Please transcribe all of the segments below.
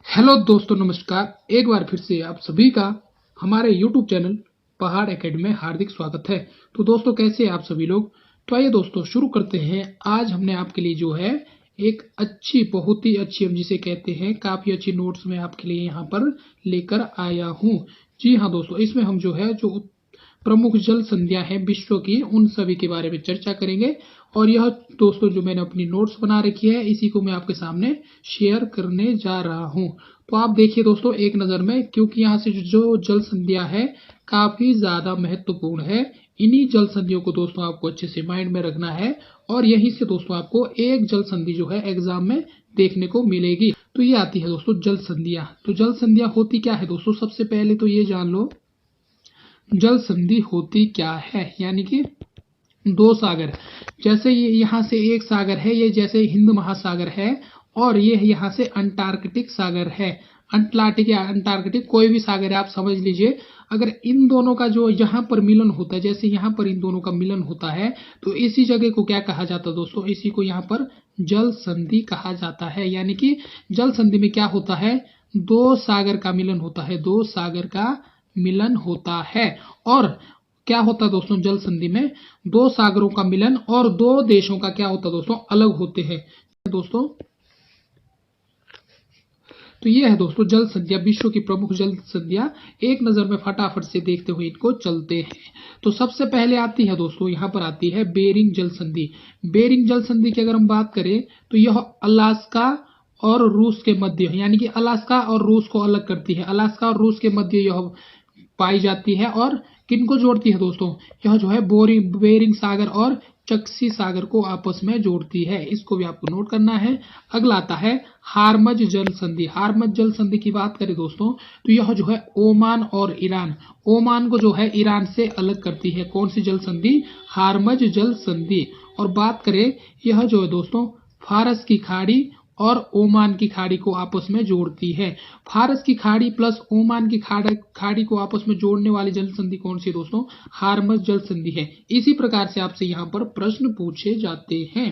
Hello दोस्तों, नमस्कार। एक बार फिर से आप सभी का हमारे यूट्यूब चैनल पहाड़ एकेडमी में हार्दिक स्वागत है। तो दोस्तों, कैसे हैं आप सभी लोग? तो आइए दोस्तों शुरू करते हैं। आज हमने आपके लिए जो है एक अच्छी, बहुत ही अच्छी, हम जिसे कहते हैं काफी अच्छी नोट्स में आपके लिए यहाँ पर लेकर आया हूँ। जी हाँ दोस्तों, इसमें हम जो है जो प्रमुख जल संधियां हैं विश्व की, उन सभी के बारे में चर्चा करेंगे। और यह दोस्तों जो मैंने अपनी नोट्स बना रखी है, इसी को मैं आपके सामने शेयर करने जा रहा हूं। तो आप देखिए दोस्तों एक नजर में, क्योंकि यहाँ से जो जल संधियां है काफी ज्यादा महत्वपूर्ण है। इन्हीं जल संधियों को दोस्तों आपको अच्छे से माइंड में रखना है, और यहीं से दोस्तों आपको एक जल संधि जो है एग्जाम में देखने को मिलेगी। तो ये आती है दोस्तों जल संधियां। तो जल संधियां होती क्या है दोस्तों? सबसे पहले तो ये जान लो जल संधि होती क्या है। यानी कि दो सागर, जैसे ये यहाँ से एक सागर है, ये जैसे हिंद महासागर है, और ये यहाँ से अंटार्कटिक सागर है। अटलांटिक या अंटार्कटिक कोई भी सागर है, आप समझ लीजिए। अगर इन दोनों का जो यहाँ पर मिलन होता है, जैसे यहाँ पर इन दोनों का मिलन होता है, तो इसी जगह को क्या कहा जाता है दोस्तों? इसी को यहाँ पर जल संधि कहा जाता है। यानी कि जल संधि में क्या होता है? दो सागर का मिलन होता है, दो सागर का मिलन होता है। और क्या होता है दोस्तों जल संधि में? दो सागरों का मिलन, और दो देशों का क्या होता है दोस्तों? अलग होते हैं दोस्तों। तो ये है दोस्तों जल संधियां, विश्व की प्रमुख जल संधियां। एक नजर में फटाफट से देखते हुए इनको चलते हैं। तो सबसे पहले आती है दोस्तों, यहाँ पर आती है बेरिंग जल संधि। बेरिंग जल संधि की अगर हम बात करें तो यह अलास्का और रूस के मध्य, यानी कि अलास्का और रूस को अलग करती है। अलास्का और रूस के मध्य यह पाई जाती है। और किनको जोड़ती है दोस्तों? यह जो है बेरिंग सागर और चक्सी सागर को आपस में जोड़ती है। इसको भी आपको नोट करना है। अगला आता है हार्मज जल संधि। हार्मज जल संधि की बात करें दोस्तों, तो यह जो है ओमान और ईरान, ओमान को जो है ईरान से अलग करती है। कौन सी जल संधि? हार्मज जल संधि। और बात करें, यह जो है दोस्तों फारस की खाड़ी और ओमान की खाड़ी को आपस में जोड़ती है। फारस की खाड़ी प्लस ओमान की खाड़ी को आपस में जोड़ने वाली जल संधि कौन सी दोस्तों? हार्मज जल संधि है। इसी प्रकार से आपसे यहाँ पर प्रश्न पूछे जाते हैं।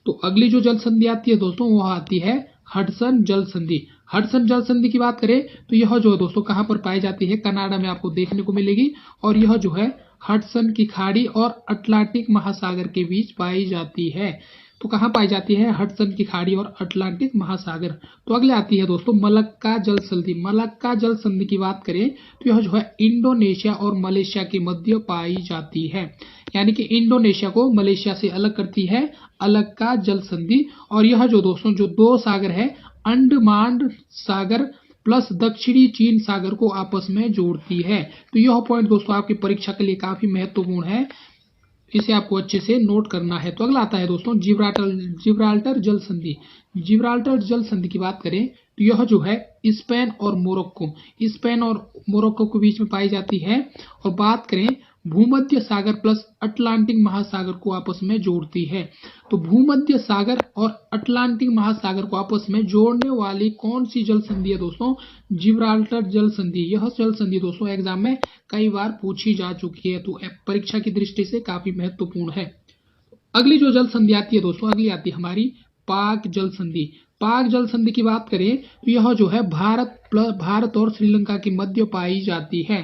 तो अगली जो जल संधि आती है दोस्तों, वह आती है हडसन जल संधि। हडसन जल संधि की बात करें तो यह जो है दोस्तों कहाँ पर पाई जाती है? कनाडा में आपको देखने को मिलेगी। और यह जो है हडसन की खाड़ी और अटलांटिक महासागर के बीच पाई जाती है। तो कहाँ पाई जाती है? हडसन की खाड़ी और अटलांटिक महासागर। तो अगले आती है दोस्तों मलक्का जल संधि। मलक्का जल संधि की बात करें तो यह जो है इंडोनेशिया और मलेशिया के मध्य पाई जाती है। यानी कि इंडोनेशिया को मलेशिया से अलग करती है मलक्का जल संधि। और यह जो दोस्तों जो दो सागर है, अंडमान सागर प्लस दक्षिणी चीन सागर को आपस में जोड़ती है। तो यह पॉइंट दोस्तों आपकी परीक्षा के लिए काफी महत्वपूर्ण है, इसे आपको अच्छे से नोट करना है। तो अगला आता है दोस्तों जिब्राल्टर जल संधि। जिब्राल्टर जल संधि की बात करें तो यह जो है स्पेन और मोरक्को के बीच में पाई जाती है। और बात करें, भूमध्य सागर प्लस अटलांटिक महासागर को आपस में जोड़ती है। तो भूमध्य सागर और अटलांटिक महासागर को आपस में जोड़ने वाली कौन सी जल संधि है दोस्तों? जिब्राल्टर जल संधि। यह जल संधि दोस्तों एग्जाम में कई बार पूछी जा चुकी है, तो परीक्षा की दृष्टि से काफी महत्वपूर्ण है। अगली जो जल संधि आती है दोस्तों, अगली आती है हमारी पाक जल संधि। पाक जल संधि की बात करें तो यह जो है भारत और श्रीलंका के मध्य पाई जाती है।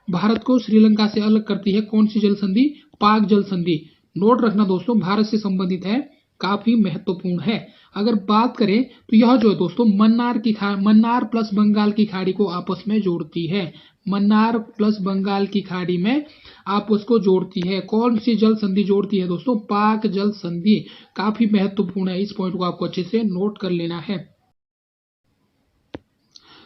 भारत को श्रीलंका से अलग करती है कौन सी जल संधि? पाक जल संधि। नोट रखना दोस्तों, भारत से संबंधित है, काफी महत्वपूर्ण है। अगर बात करें तो यह जो है दोस्तों मन्नार प्लस बंगाल की खाड़ी को आपस में जोड़ती है। मन्नार प्लस बंगाल की खाड़ी में आपस को जोड़ती है। कौन सी जल संधि जोड़ती है दोस्तों? पाक जल संधि। काफी महत्वपूर्ण है, इस पॉइंट को आपको अच्छे से नोट कर लेना है।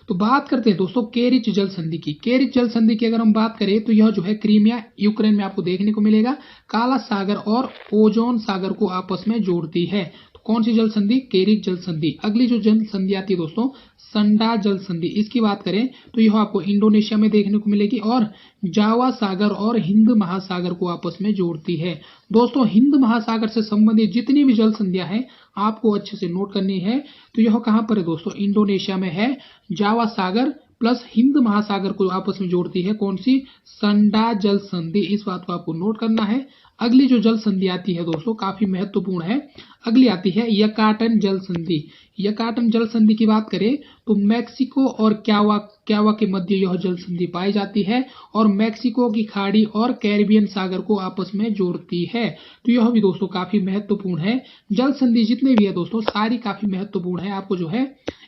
तो बात करते हैं दोस्तों केरिच जल संधि की। केरिच जल संधि की अगर हम बात करें तो यह जो है क्रीमिया यूक्रेन में आपको देखने को मिलेगा। काला सागर और ओजोन सागर को आपस में जोड़ती है। तो कौन सी जल संधि? केरिच जल संधि। अगली जो जल संधि आती है दोस्तों संडा जल संधि। इसकी बात करें तो यह आपको इंडोनेशिया में देखने को मिलेगी और जावा सागर और हिंद महासागर को आपस में जोड़ती है। दोस्तों हिंद महासागर से संबंधित जितनी भी जल संधियां हैं आपको अच्छे से नोट करनी है। तो यह कहां पर है दोस्तों? इंडोनेशिया में है। जावा सागर प्लस हिंद महासागर को आपस में जोड़ती है कौन सी? संडा जल संधि। इस बात को आपको नोट करना है। अगली जो जल संधि आती है दोस्तों काफी महत्वपूर्ण है। अगली आती है यकाटन जल संधि। यकाटन जल संधि की बात करें तो मैक्सिको और क्यावा के मध्य यह जल संधि पाई जाती है और मैक्सिको की खाड़ी और कैरिबियन सागर को आपस में जोड़ती है। तो यह भी दोस्तों काफी महत्वपूर्ण है। जल संधि जितने भी है दोस्तों सारी काफी महत्वपूर्ण है। आपको जो है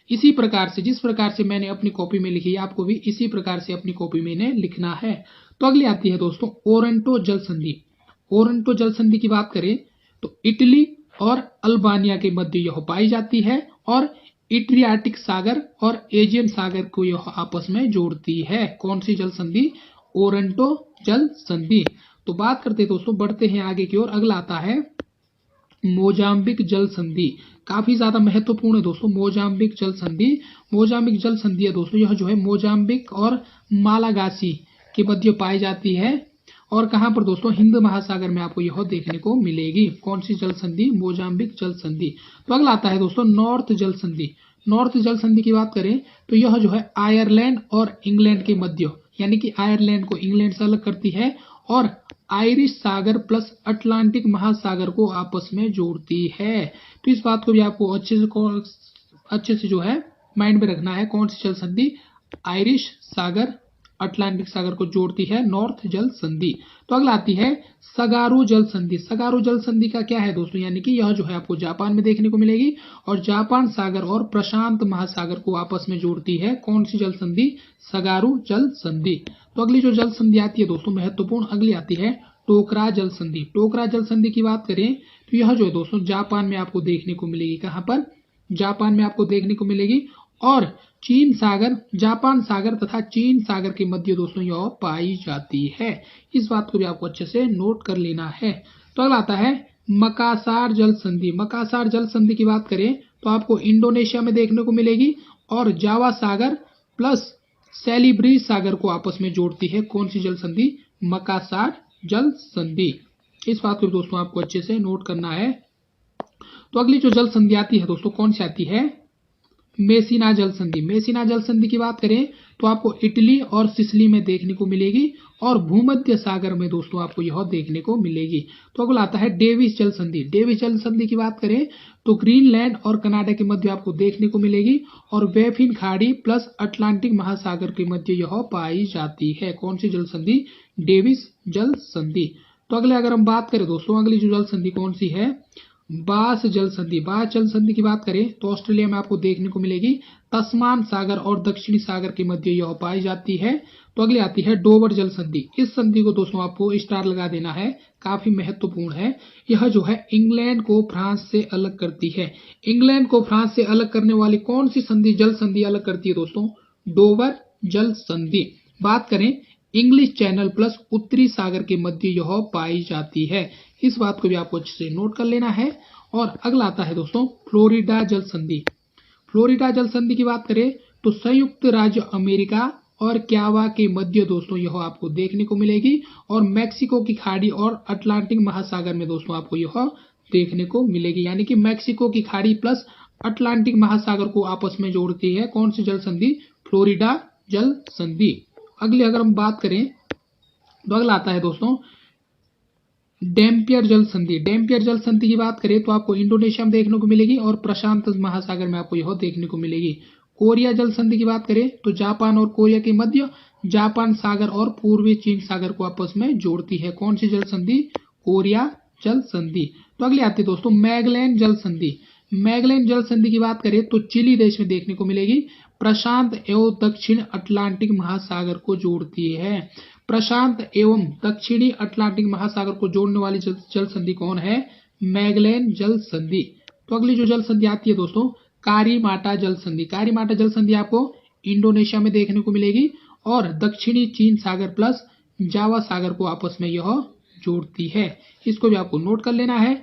इसी प्रकार से, जिस प्रकार से मैंने अपनी कॉपी में लिखी है, आपको भी इसी प्रकार से अपनी कॉपी में इन्हें लिखना है। तो अगली आती है दोस्तों ओरेंटो जल संधि। ओरेंटो जल संधि की बात करें तो इटली और अल्बानिया के मध्य यह पाई जाती है और एड्रियाटिक सागर और एजियन सागर को यह आपस में जोड़ती है। कौन सी जल संधि? ओरेंटो जल संधि। तो बात करते हैं दोस्तों, बढ़ते हैं आगे की ओर। अगला आता है मोजाम्बिक जल संधि। काफी ज्यादा महत्वपूर्ण है दोस्तों मोजाम्बिक जल संधि। मोजाम्बिक जल संधि है दोस्तों, यह जो है मोजाम्बिक और मालागासी के मध्य पाई जाती है और कहां पर दोस्तों? हिंद महासागर में आपको यह देखने को मिलेगी। कौन सी जल संधि? मोजाम्बिक जल संधि। तो अगला आता है दोस्तों नॉर्थ जल संधि। नॉर्थ जल संधि की बात करें तो यह जो है आयरलैंड और इंग्लैंड के मध्य, यानी कि आयरलैंड को इंग्लैंड से अलग करती है और आयरिश सागर प्लस अटलांटिक महासागर को आपस में जोड़ती है। तो इस बात को भी आपको अच्छे से जो है माइंड में रखना है। कौन सी जल संधि? आयरिश सागर अटलांटिक सागर को जोड़ती है नॉर्थ जल संधि। तो अगला आती है सगारू जल संधि। सगारू जल संधि का क्या है दोस्तों? यानी कि यह जो है आपको जापान में देखने को मिलेगी और जापान सागर और प्रशांत महासागर को आपस में जोड़ती है। कौन सी जल संधि? सगारू जल संधि। तो अगली जो जल संधि आती है दोस्तों महत्वपूर्ण, अगली आती है टोकरा जल संधि। टोकरा जल संधि की बात करें तो यह जो है दोस्तों जापान में आपको देखने को मिलेगी। कहां पर? जापान में आपको देखने को मिलेगी और चीन सागर, जापान सागर तथा चीन सागर के मध्य दोस्तों यह पाई जाती है। इस बात को भी आपको अच्छे से नोट कर लेना है। तो अगला आता है मकासार जल संधि। मकासार जल संधि की बात करें तो आपको इंडोनेशिया में देखने को मिलेगी और जावा सागर प्लस सेलिब्री सागर को आपस में जोड़ती है। कौन सी जल संधि? मकासार जल संधि। इस बात को दोस्तों आपको अच्छे से नोट करना है। तो अगली जो जल संधि आती है दोस्तों कौन सी आती है? मेसिना जल संधि। मेसिना जल संधि की बात करें तो आपको इटली और सिसिली में देखने को मिलेगी और भूमध्य सागर में दोस्तों आपको यह देखने को मिलेगी। तो अगला आता है डेविस जल संधि। डेविस जल संधि की बात करें तो ग्रीनलैंड और कनाडा के मध्य आपको देखने को मिलेगी और बेफिन खाड़ी प्लस अटलांटिक महासागर के मध्य यह पाई जाती है। कौन सी जल संधि? डेविस जल संधि। तो अगले अगर हम बात करें दोस्तों, अगली जो जल संधि कौन सी है? बास जल संधि। बास जल संधि की बात करें तो ऑस्ट्रेलिया में आपको देखने को मिलेगी। तस्मान सागर और दक्षिणी सागर के मध्य यह पाई जाती है। तो अगली आती है डोवर जल संधि। इस संधि को दोस्तों आपको स्टार लगा देना है, काफी महत्वपूर्ण है। यह जो है इंग्लैंड को फ्रांस से अलग करती है। इंग्लैंड को फ्रांस से अलग करने वाली कौन सी संधि, जल संधि अलग करती है दोस्तों? डोवर जल संधि। बात करें इंग्लिश चैनल प्लस उत्तरी सागर के मध्य यह पाई जाती है। इस बात को भी आपको अच्छे से नोट कर लेना है। और अगला आता है दोस्तों फ्लोरिडा जल संधि। फ्लोरिडा जल संधि की बात करें तो संयुक्त राज्य अमेरिका और क्यावा के मध्य दोस्तों यह आपको देखने को मिलेगी और मैक्सिको की खाड़ी और अटलांटिक महासागर में दोस्तों आपको यह देखने को मिलेगी। यानी कि मैक्सिको की खाड़ी प्लस अटलांटिक महासागर को आपस में जोड़ती है। कौन सी जल संधि? फ्लोरिडा जल संधि। अगली अगर हम बात करें तो अगला आता है दोस्तों डैम्पियर जल संधि। डैम्पियर जल संधि की बात करें तो आपको इंडोनेशिया में देखने को मिलेगी और प्रशांत महासागर में आपको यह देखने को मिलेगी। कोरिया जल संधि की बात करें तो जापान और कोरिया के मध्य जापान सागर और पूर्वी चीन सागर को आपस में जोड़ती है। कौन सी जल संधि? कोरिया जल संधि। तो अगली आती है दोस्तों मैगलेन जल संधि। मैगलेन जल संधि की बात करें तो चिली देश में देखने को मिलेगी। प्रशांत एवं दक्षिण अटलांटिक महासागर को जोड़ती है। प्रशांत एवं दक्षिणी अटलांटिक महासागर को जोड़ने वाली जल संधि कौन है? मैगलेन जल संधि। तो अगली जो जल संधि आती है दोस्तों कारीमाटा जल संधि। कारीमाटा जल संधि आपको इंडोनेशिया में देखने को मिलेगी और दक्षिणी चीन सागर प्लस जावा सागर को आपस में यह जोड़ती है। इसको भी आपको नोट कर लेना है।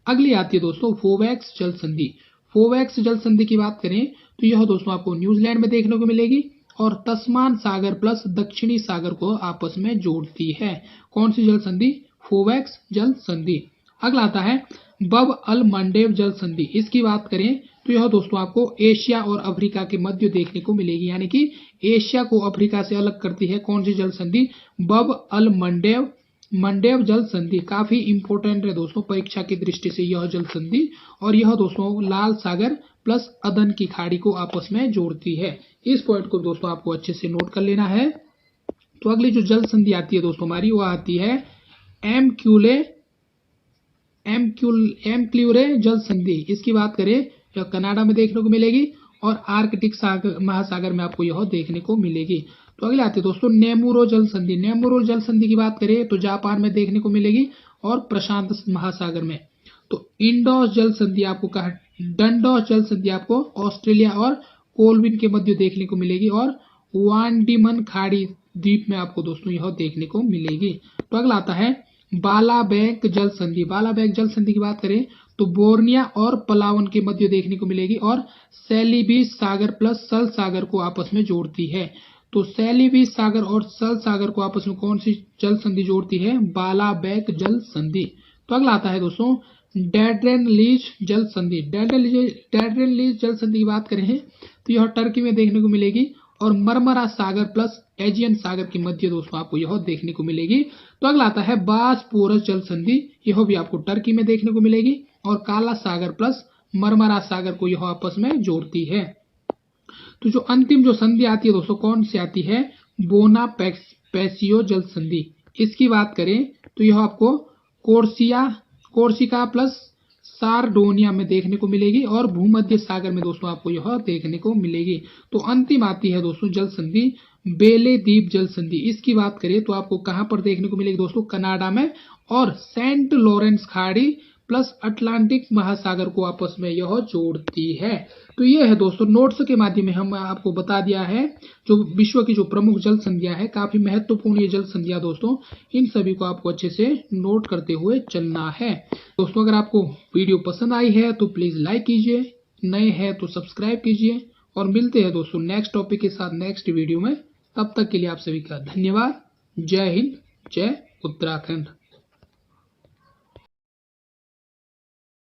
अगली आती है दोस्तों फोवेक्स जल संधि। फोवेक्स जल संधि की बात करें तो यह दोस्तों आपको न्यूजीलैंड में देखने को मिलेगी और तस्मान सागर प्लस दक्षिणी सागर को आपस में जोड़ती है। कौन सी जल संधि? फोवेक्स जल संधि। अगला आता है बब अल मंडेव जल संधि। इसकी बात करें तो यह दोस्तों आपको एशिया और अफ्रीका के मध्य देखने को मिलेगी, यानी कि एशिया को अफ्रीका से अलग करती है कौन सी जल संधि? बब अल मंडेव मंडेव जल संधि। काफी इंपोर्टेंट है दोस्तों परीक्षा की दृष्टि से यह जल संधि, और यह दोस्तों लाल सागर प्लस अदन की खाड़ी को आपस में जोड़ती है। इस पॉइंट को दोस्तों आपको अच्छे से नोट कर लेना है। तो अगली जो जल संधि आती है दोस्तों हमारी, वो आती है एमक्यूरे जल संधि। इसकी बात करें यह कनाडा में देखने को मिलेगी और आर्कटिक महासागर में आपको यह देखने को मिलेगी। तो अगले आते हैं दोस्तों नेमुरो जल संधि। नेमुरो जल संधि की बात करें तो जापान में देखने को मिलेगी और प्रशांत महासागर में। तो इंडोस जल संधि आपको कहा, डंडोस जल संधि आपको ऑस्ट्रेलिया और कोलविन के मध्य देखने को मिलेगी, और वांडीमन खाड़ी द्वीप में आपको दोस्तों यह देखने को मिलेगी। तो अगला आता है बालाबैक जल संधि। बालाबैक जल संधि की बात करें तो बोर्निया और पलावन के मध्य देखने को मिलेगी, और सेलिबीस सागर प्लस सल सागर को आपस में जोड़ती है। तो सेलिबीस सागर और सल सागर को आपस में कौन सी जल संधि जोड़ती है? बालाबैक जल संधि। तो अगला आता है दोस्तों डैड्रेन लीज जल संधि। डैड्रेन लीज जल संधि की बात करें तो यह टर्की में देखने को मिलेगी, और मरमरा सागर प्लस एजियन सागर के मध्य दोस्तों आपको यह देखने को मिलेगी। तो अगला आता है बासपोरस जल संधि। यह भी आपको टर्की में देखने को मिलेगी, और काला सागर प्लस मरमरा सागर को यह आपस में जोड़ती है। तो जो अंतिम जो संधि आती है दोस्तों कौन सी आती है? बोनापेसियो जल संधि। इसकी बात करें तो यह आपको कोर्सिका प्लस सार्डोनिया में देखने को मिलेगी, और भूमध्य सागर में दोस्तों आपको यह देखने को मिलेगी। तो अंतिम आती है दोस्तों जल संधि बेले द्वीप जल संधि। इसकी बात करें तो आपको कहां पर देखने को मिलेगी दोस्तों? कनाडा में, और सेंट लॉरेंस खाड़ी प्लस अटलांटिक महासागर को आपस में यह जोड़ती है। तो यह है दोस्तों नोट्स के माध्यम में हम आपको बता दिया है जो विश्व की जो प्रमुख जल संधियां है, काफी महत्वपूर्ण ये जल संधियां दोस्तों, इन सभी को आपको अच्छे से नोट करते हुए चलना है। दोस्तों अगर आपको वीडियो पसंद आई है तो प्लीज लाइक कीजिए, नए हैं तो सब्सक्राइब कीजिए, और मिलते हैं दोस्तों नेक्स्ट टॉपिक के साथ नेक्स्ट वीडियो में। तब तक के लिए आप सभी का धन्यवाद। जय हिंद, जय उत्तराखंड।